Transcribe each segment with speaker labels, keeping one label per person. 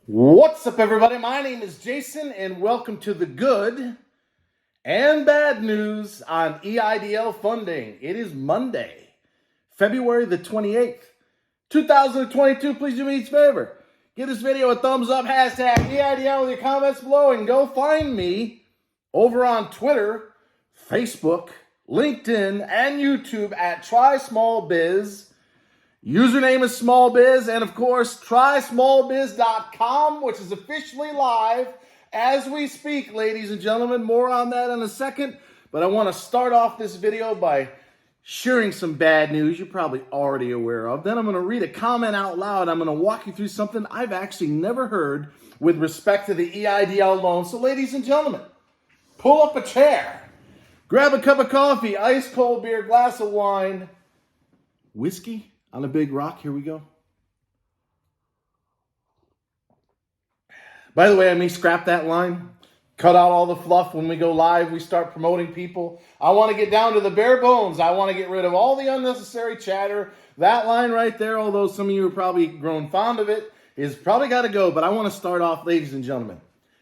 Speaker 1: What's up, everybody? My name is Jason, and welcome to the good and bad news on EIDL funding. It is Monday, February the 28th, 2022. Please do me each favor. Give this video a thumbs up, hashtag EIDL with your comments below, and go find me over on Twitter, Facebook, LinkedIn, and YouTube at Try Small Biz. Username is smallbiz, and of course, trysmallbiz.com, which is officially live as we speak, ladies and gentlemen. More on that in a second, but I want to start off this video by sharing some bad news you're probably already aware of. Then I'm going to read a comment out loud. I'm going to walk you through something I've actually never heard with respect to the EIDL loan. So, ladies and gentlemen, pull up a chair, grab a cup of coffee, ice cold beer, glass of wine, whiskey on a big rock. Here we go. By the way, I may scrap that line. Cut out all the fluff when we go live. We start promoting people. I want to get down to the bare bones. I want to get rid of all the unnecessary chatter. That line right there, although some of you are probably grown fond of it, is probably got to go. But I want to start off, ladies and gentlemen.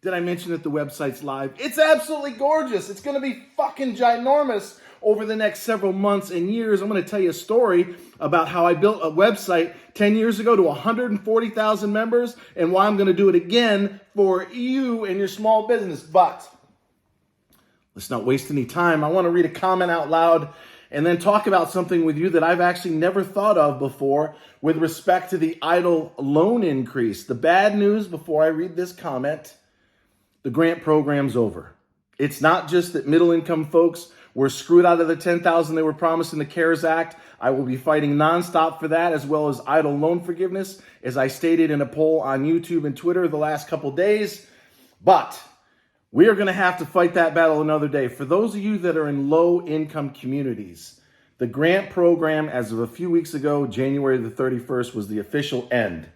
Speaker 1: Did I mention that the website's live? It's absolutely gorgeous. It's going to be fucking ginormous over the next several months and years. I'm going to tell you a story about how I built a website 10 years ago to 140,000 members and why I'm going to do it again for you and your small business. But let's not waste any time. I want to read a comment out loud and then talk about something with you that I've actually never thought of before with respect to the EIDL loan increase. The bad news before I read this comment: the grant program's over. It's not just that middle-income folks were screwed out of the $10,000 they were promised in the CARES Act. I will be fighting nonstop for that, as well as EIDL loan forgiveness, as I stated in a poll on YouTube and Twitter the last couple days. But we are going to have to fight that battle another day. For those of you that are in low-income communities, the grant program, as of a few weeks ago, January the 31st, was the official end.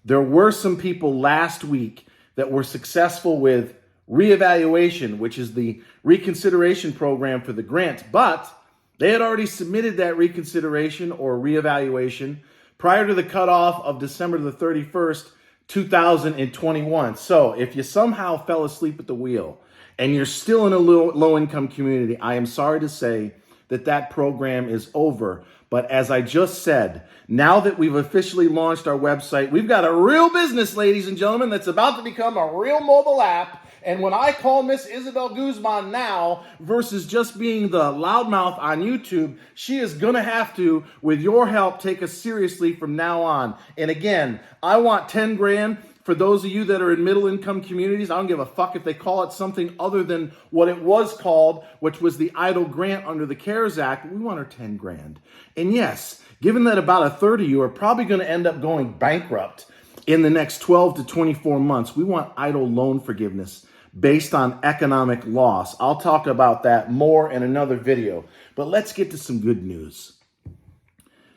Speaker 1: There were some people last week that were successful with reevaluation, which is the reconsideration program for the grant, but they had already submitted that reconsideration or reevaluation prior to the cutoff of December the 31st, 2021. So if you somehow fell asleep at the wheel and you're still in a low-income community, I am sorry to say that that program is over. But as I just said, now that we've officially launched our website, we've got a real business, ladies and gentlemen, that's about to become a real mobile app. And when I call Miss Isabel Guzman now versus just being the loudmouth on YouTube, she is going to have to, with your help, take us seriously from now on. And again, I want 10 grand for those of you that are in middle income communities. I don't give a fuck if they call it something other than what it was called, which was the EIDL grant under the CARES Act. We want our 10 grand. And yes, given that about a third of you are probably going to end up going bankrupt in the next 12 to 24 months, we want EIDL loan forgiveness based on economic loss. I'll talk about that more in another video. But let's get to some good news.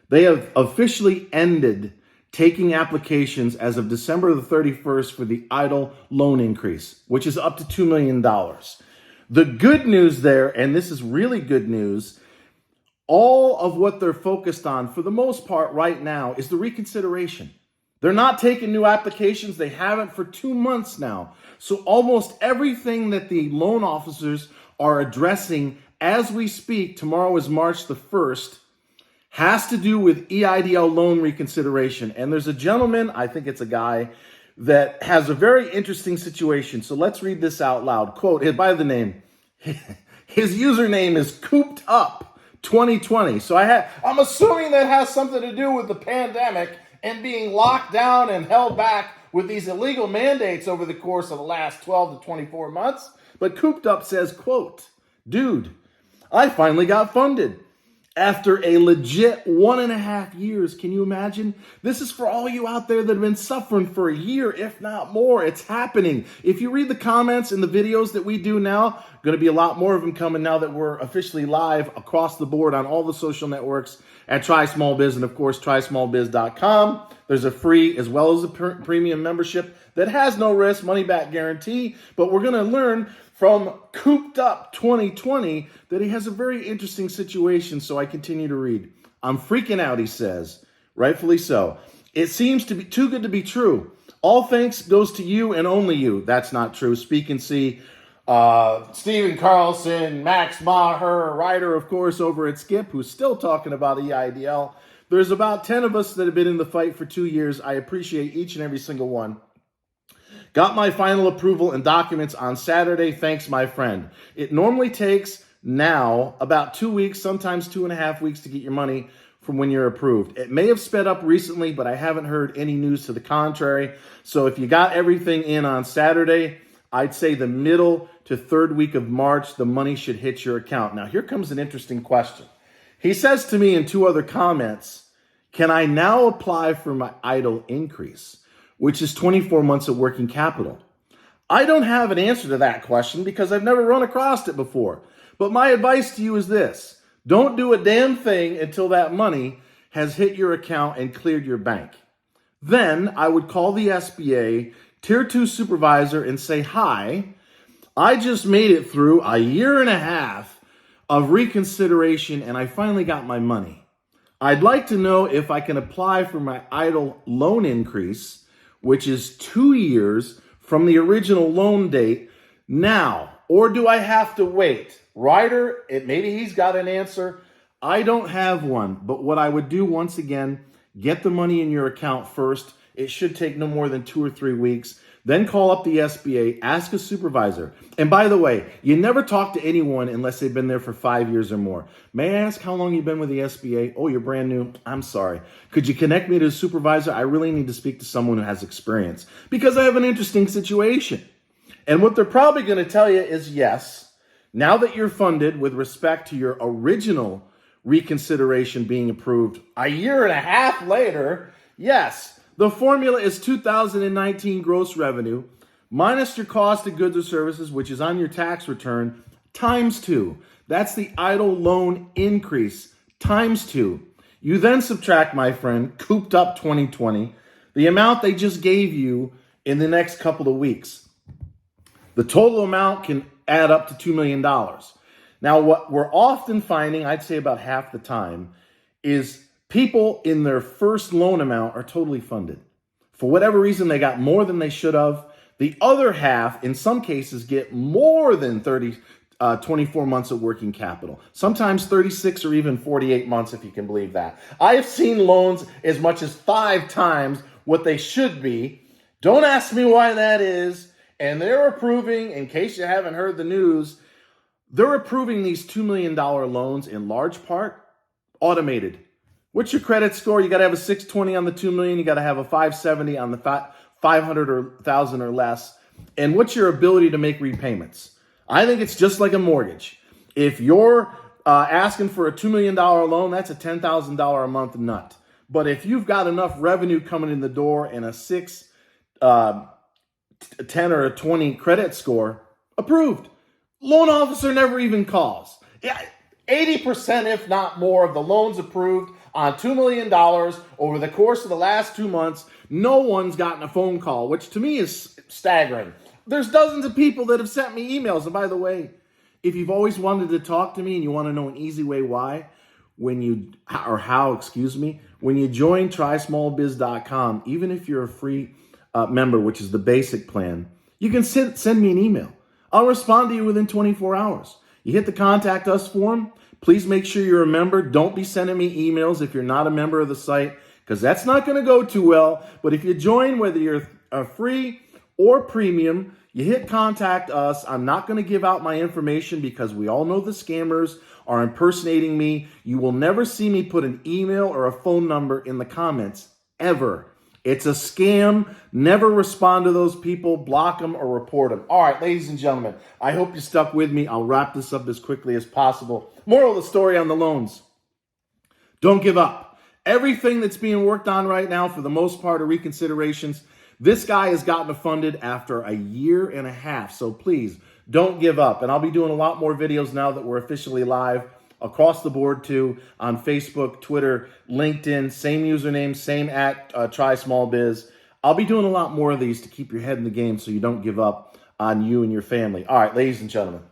Speaker 1: They have officially ended taking applications as of December the 31st for the EIDL loan increase, which is up to $2 million. The good news there, and this is really good news, all of what they're focused on for the most part right now is the reconsideration. They're not taking new applications. They haven't for 2 months now. So almost everything that the loan officers are addressing as we speak, tomorrow is March the 1st, has to do with EIDL loan reconsideration. And there's a gentleman, I think it's a guy, that has a very interesting situation. So let's read this out loud. Quote, by the name, his username is Cooped Up 2020. So I'm assuming that has something to do with the pandemic and being locked down and held back with these illegal mandates over the course of the last 12 to 24 months. But Cooped Up says, quote, dude, I finally got funded after a legit 1.5 years. Can you imagine? This is for all you out there that have been suffering for a year, if not more. It's happening. If you read the comments and the videos that we do now, going to be a lot more of them coming now that we're officially live across the board on all the social networks at Try Small Biz and, of course, trysmallbiz.com. There's a free as well as a premium membership that has no risk, money-back guarantee. But we're going to learn from Cooped Up 2020 that he has a very interesting situation. So I continue to read. I'm freaking out, he says. Rightfully so. It seems to be too good to be true. All thanks goes to you and only you. That's not true. Speak and see. Stephen Carlson, Max Maher, writer, of course, over at Skip, who's still talking about EIDL. There's about 10 of us that have been in the fight for 2 years. I appreciate each and every single one. Got my final approval and documents on Saturday. Thanks, my friend. It normally takes now about 2 weeks, sometimes 2.5 weeks to get your money from when you're approved. It may have sped up recently, but I haven't heard any news to the contrary. So if you got everything in on Saturday, I'd say the middle to third week of March, the money should hit your account. Now, here comes an interesting question. He says to me in 2 other comments, can I now apply for my EIDL increase, which is 24 months of working capital? I don't have an answer to that question because I've never run across it before. But my advice to you is this. Don't do a damn thing until that money has hit your account and cleared your bank. Then I would call the SBA Tier 2 supervisor and say, hi, I just made it through a 1.5 years of reconsideration and I finally got my money. I'd like to know if I can apply for my EIDL loan increase, which is 2 years from the original loan date now, or do I have to wait? Ryder, maybe he's got an answer. I don't have one, but what I would do once again, get the money in your account first. It should take no more than 2 or 3 weeks. Then call up the SBA, ask a supervisor. And by the way, you never talk to anyone unless they've been there for 5 years or more. May I ask how long you've been with the SBA? Oh, you're brand new. I'm sorry. Could you connect me to a supervisor? I really need to speak to someone who has experience because I have an interesting situation. And what they're probably going to tell you is yes, now that you're funded with respect to your original reconsideration being approved a 1.5 years later, yes, the formula is 2019 gross revenue minus your cost of goods or services, which is on your tax return, times 2. That's the EIDL loan increase, times 2. You then subtract, my friend, cooped up 2020, the amount they just gave you in the next couple of weeks. The total amount can add up to $2 million. Now, what we're often finding, I'd say about half the time, is people in their first loan amount are totally funded. For whatever reason, they got more than they should have. The other half, in some cases, get more than 24 months of working capital. Sometimes 36 or even 48 months, if you can believe that. I have seen loans as much as 5 times what they should be. Don't ask me why that is. And they're approving, in case you haven't heard the news, they're approving these $2 million loans in large part automated. What's your credit score? You got to have a 620 on the 2 million. You got to have a 570 on the 500 or 1,000 or less. And what's your ability to make repayments? I think it's just like a mortgage. If you're asking for a $2 million loan, that's a $10,000 a month nut. But if you've got enough revenue coming in the door and a 6, 10 or a 20 credit score, approved. Loan officer never even calls. Yeah, 80%, if not more, of the loans approved on $2 million over the course of the last 2 months, no one's gotten a phone call, which to me is staggering. There's dozens of people that have sent me emails. And by the way, if you've always wanted to talk to me and you want to know an easy way why, when you join trysmallbiz.com, even if you're a free member, which is the basic plan, you can send me an email. I'll respond to you within 24 hours. You hit the contact us form. Please make sure you're a member. Don't be sending me emails if you're not a member of the site, because that's not going to go too well. But if you join, whether you're a free or premium, you hit contact us. I'm not going to give out my information because we all know the scammers are impersonating me. You will never see me put an email or a phone number in the comments, ever. It's a scam. Never respond to those people, block them or report them. All right, ladies and gentlemen, I hope you stuck with me. I'll wrap this up as quickly as possible. Moral of the story on the loans. Don't give up. Everything that's being worked on right now, for the most part, are reconsiderations. This guy has gotten funded after a 1.5 years. So please don't give up. And I'll be doing a lot more videos now that we're officially live across the board too, on Facebook, Twitter, LinkedIn, same username, same at TrySmallBiz. I'll be doing a lot more of these to keep your head in the game so you don't give up on you and your family. All right, ladies and gentlemen,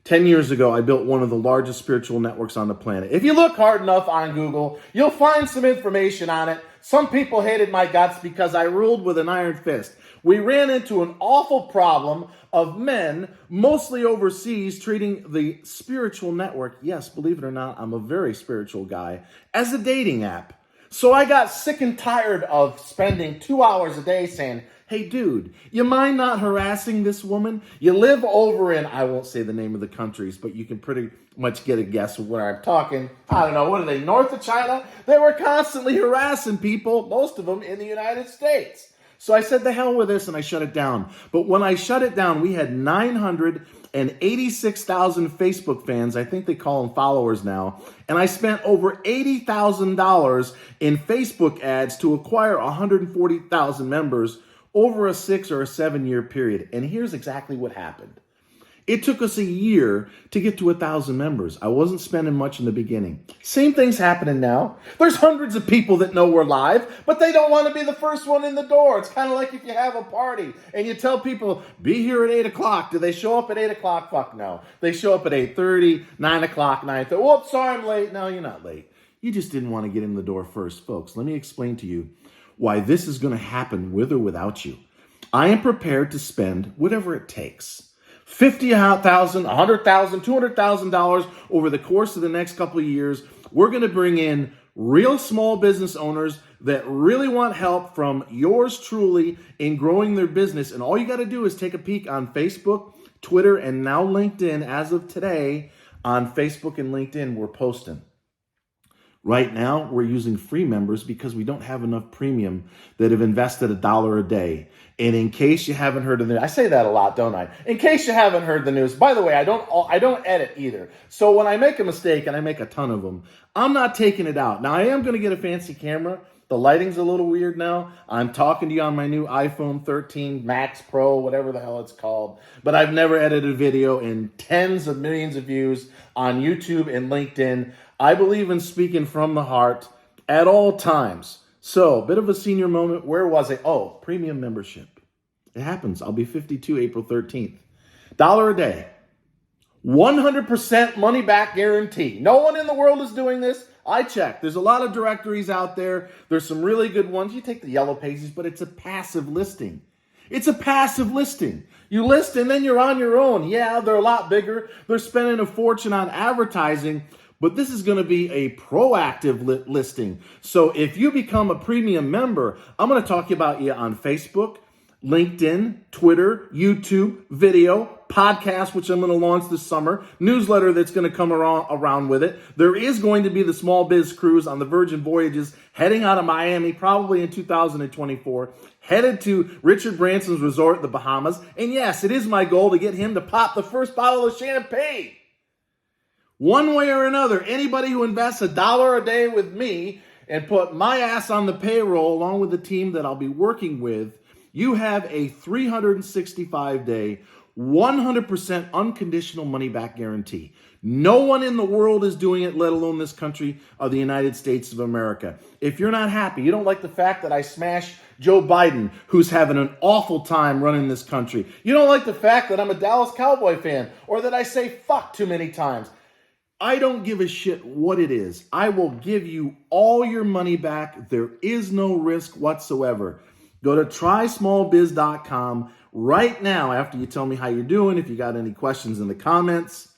Speaker 1: 10 years ago, I built one of the largest spiritual networks on the planet. If you look hard enough on Google, you'll find some information on it. Some people hated my guts because I ruled with an iron fist. We ran into an awful problem of men, mostly overseas, treating the spiritual network, yes, believe it or not, I'm a very spiritual guy, as a dating app. So I got sick and tired of spending 2 hours a day saying, hey, dude, you mind not harassing this woman? You live over in, I won't say the name of the countries, but you can pretty much get a guess of where I'm talking. I don't know, what are they, north of China? They were constantly harassing people, most of them in the United States. So I said, the hell with this, and I shut it down. But when I shut it down, we had 986,000 Facebook fans. I think they call them followers now. And I spent over $80,000 in Facebook ads to acquire 140,000 members over a 6 or a 7 year period. And here's exactly what happened. It took us a year to get to 1,000 members. I wasn't spending much in the beginning. Same thing's happening now. There's hundreds of people that know we're live, but they don't want to be the first one in the door. It's kind of like if you have a party and you tell people, be here at 8 o'clock. Do they show up at 8 o'clock? Fuck no. They show up at 8:30, 9 o'clock, 9:30. Whoops, sorry I'm late. No, you're not late. You just didn't want to get in the door first. Folks, let me explain to you why this is going to happen with or without you. I am prepared to spend whatever it takes. $50,000, $100,000, $200,000 over the course of the next couple of years. We're going to bring in real small business owners that really want help from yours truly in growing their business. And all you got to do is take a peek on Facebook, Twitter, and now LinkedIn. As of today, on Facebook and LinkedIn, we're posting. Right now, we're using free members because we don't have enough premium that have invested $1 a day. And in case you haven't heard of the news, I say that a lot, don't I? In case you haven't heard the news, by the way, I don't edit either. So when I make a mistake, and I make a ton of them, I'm not taking it out. Now, I am going to get a fancy camera. The lighting's a little weird now. I'm talking to you on my new iPhone 13 Max Pro, whatever the hell it's called. But I've never edited video in tens of millions of views on YouTube and LinkedIn. I believe in speaking from the heart at all times. So, bit of a senior moment. Where was I? Oh, premium membership. It happens. I'll be 52 April 13th. $1 a day. 100% money back guarantee. No one in the world is doing this. I checked. There's a lot of directories out there. There's some really good ones. You take the yellow pages, but it's a passive listing. It's a passive listing. You list and then you're on your own. Yeah, they're a lot bigger. They're spending a fortune on advertising. But this is going to be a proactive listing. So if you become a premium member, I'm going to talk about you on Facebook, LinkedIn, Twitter, YouTube, video, podcast, which I'm going to launch this summer, newsletter that's going to come around with it. There is going to be the Small Biz Cruise on the Virgin Voyages heading out of Miami, probably in 2024, headed to Richard Branson's resort, the Bahamas. And yes, it is my goal to get him to pop the first bottle of champagne. One way or another, anybody who invests $1 a day with me and put my ass on the payroll along with the team that I'll be working with, you have a 365-day, 100% unconditional money-back guarantee. No one in the world is doing it, let alone this country of the United States of America. If you're not happy, you don't like the fact that I smash Joe Biden, who's having an awful time running this country. You don't like the fact that I'm a Dallas Cowboy fan or that I say fuck too many times. I don't give a shit what it is. I will give you all your money back. There is no risk whatsoever. Go to trysmallbiz.com right now after you tell me how you're doing. If you got any questions in the comments,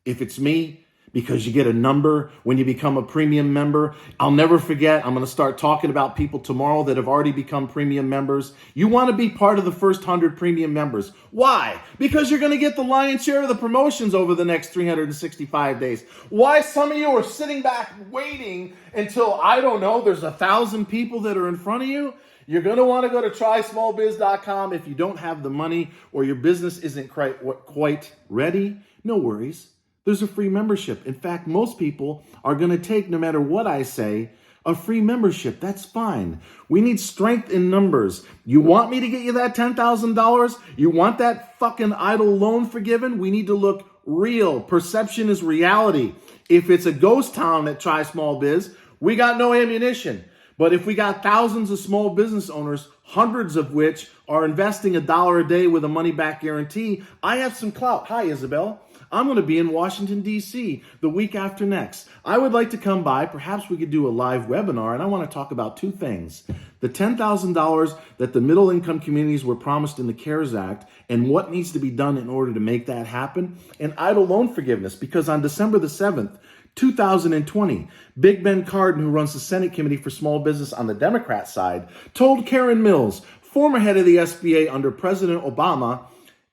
Speaker 1: if it's me, because you get a number when you become a premium member. I'll never forget. I'm going to start talking about people tomorrow that have already become premium members. You want to be part of the first 100 premium members. Why? Because you're going to get the lion's share of the promotions over the next 365 days. Why some of you are sitting back waiting until, I don't know, there's 1,000 people that are in front of you? You're going to want to go to trysmallbiz.com if you don't have the money or your business isn't quite ready. No worries. There's a free membership. In fact, most people are going to take, no matter what I say, a free membership. That's fine. We need strength in numbers. You want me to get you that $10,000? You want that fucking idle loan forgiven? We need to look real. Perception is reality. If it's a ghost town at Try Small Biz, we got no ammunition. But if we got thousands of small business owners, hundreds of which are investing $1 a day with a money back guarantee, I have some clout. Hi, Isabel. I'm going to be in Washington, D.C. the week after next. I would like to come by. Perhaps we could do a live webinar, and I want to talk about two things. The $10,000 that the middle-income communities were promised in the CARES Act and what needs to be done in order to make that happen, and EIDL loan forgiveness, because on December the 7th, 2020, Big Ben Cardin, who runs the Senate Committee for Small Business on the Democrat side, told Karen Mills, former head of the SBA under President Obama,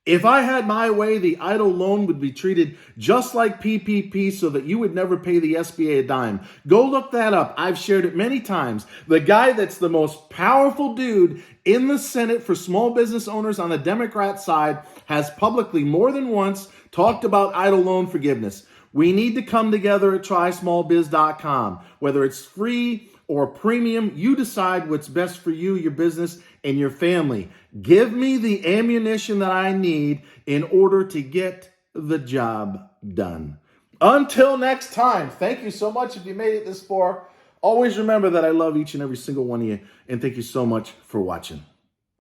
Speaker 1: if I had my way, the EIDL loan would be treated just like PPP so that you would never pay the SBA a dime. Go look that up. I've shared it many times. The guy that's the most powerful dude in the Senate for small business owners on the Democrat side has publicly more than once talked about EIDL loan forgiveness. We need to come together at trysmallbiz.com. Whether it's free or premium, you decide what's best for you, your business, and your family. Give me the ammunition that I need in order to get the job done. Until next time, thank you so much if you made it this far. Always remember that I love each and every single one of you, and thank you so much for watching.